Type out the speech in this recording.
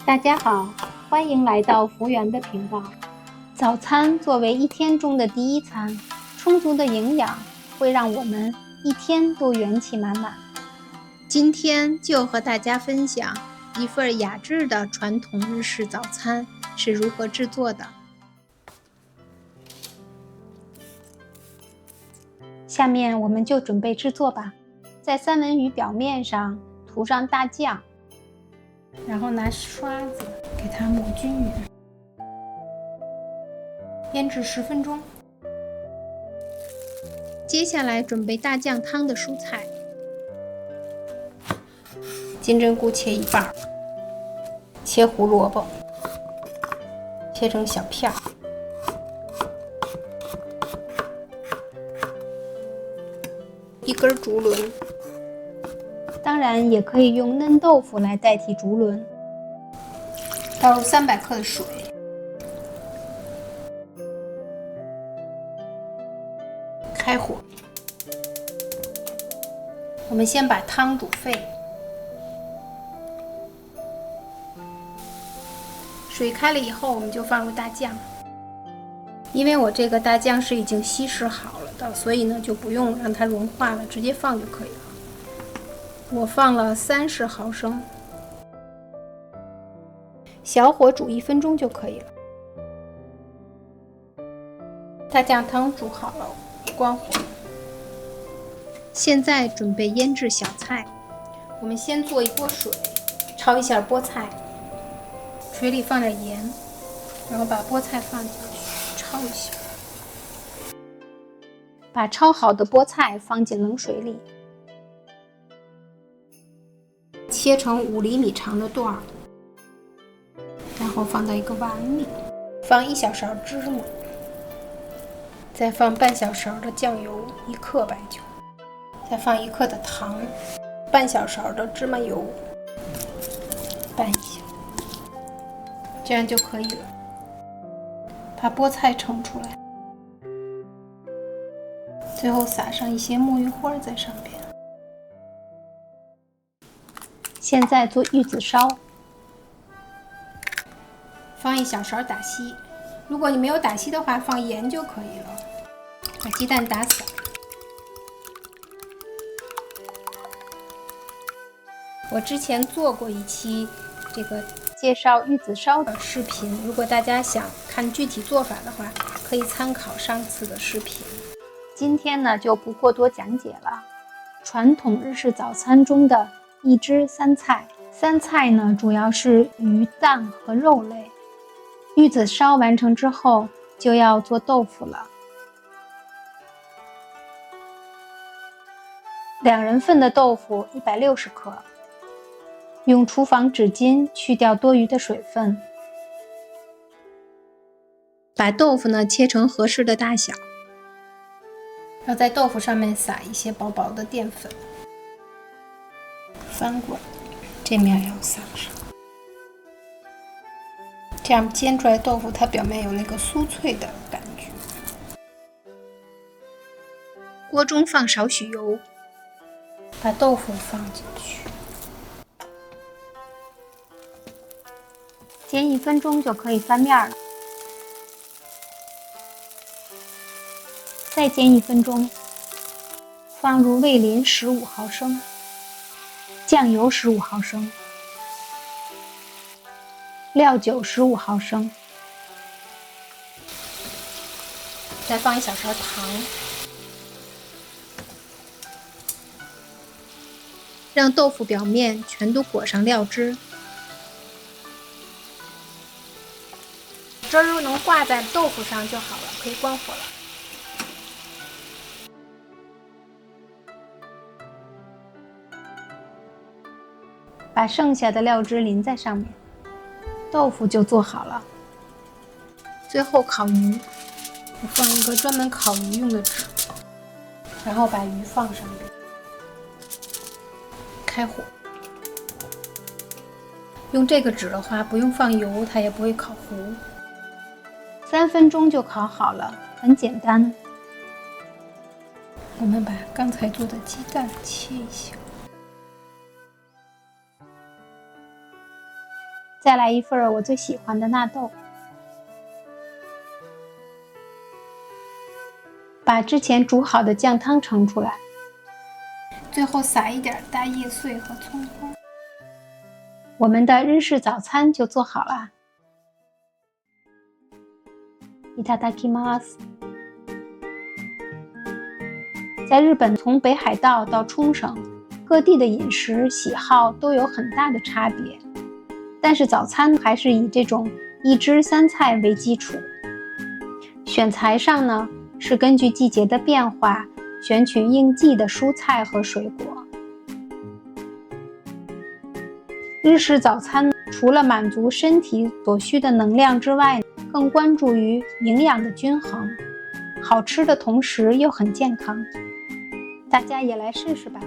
大家好，欢迎来到福源的频道。早餐作为一天中的第一餐，充足的营养会让我们一天都元气满满。今天就和大家分享一份雅致的传统日式早餐是如何制作的。下面我们就准备制作吧。在三文鱼表面上涂上大酱，然后拿刷子给它抹均匀，腌制10分钟。接下来准备大酱汤的蔬菜，金针菇切一半，切胡萝卜，切成小片儿，一根竹轮，当然也可以用嫩豆腐来代替竹轮。倒入300克的水，开火。我们先把汤煮沸，水开了以后，我们就放入大酱。因为我这个大酱是已经稀释好了的，所以呢就不用让它融化了，直接放就可以了。我放了30毫升，小火煮1分钟就可以了。大酱汤煮好了，关火。现在准备腌制小菜。我们先做一锅水，焯一下菠菜，水里放点盐，然后把菠菜放进去焯一下。把焯好的菠菜放进冷水里，切成5厘米长的段儿，然后放到一个碗里，放1小勺芝麻，再放半小勺的酱油，1克白酒，再放1克的糖，半小勺的芝麻油，拌一下，这样就可以了。把菠菜盛出来，最后撒上一些沐浴花在上边。现在做玉子烧，放1小勺打稀，如果你没有打稀的话，放盐就可以了。把鸡蛋打散。我之前做过一期这个介绍玉子烧的视频，如果大家想看具体做法的话，可以参考上次的视频。今天呢就不过多讲解了。传统日式早餐中的一汁三菜，三菜呢主要是鱼、蛋和肉类。玉子烧完成之后，就要做豆腐了。2人份的豆腐160克，用厨房纸巾去掉多余的水分。把豆腐呢切成合适的大小，要在豆腐上面撒一些薄薄的淀粉，翻过来，这面要撒上，这样煎出来豆腐它表面有那个酥脆的感觉。锅中放少许油，把豆腐放进去，煎1分钟就可以翻面了。再煎1分钟，放入味淋15毫升，酱油15毫升，料酒15毫升，再放1小勺糖，让豆腐表面全都裹上料汁。汁儿能挂在豆腐上就好了，可以关火了。把剩下的料汁淋在上面，豆腐就做好了。最后烤鱼，我放一个专门烤鱼用的纸，然后把鱼放上面，开火。用这个纸的话，不用放油，它也不会烤糊。3分钟就烤好了，很简单。我们把刚才做的鸡蛋切一下，再来一份我最喜欢的纳豆。把之前煮好的酱汤盛出来，最后撒一点大叶碎和葱花。我们的日式早餐就做好了。いただきます。在日本，从北海道到冲绳，各地的饮食喜好都有很大的差别，但是早餐还是以这种一汁三菜为基础。选材上呢，是根据季节的变化，选取应季的蔬菜和水果。日式早餐除了满足身体所需的能量之外，更关注于营养的均衡，好吃的同时又很健康。大家也来试试吧。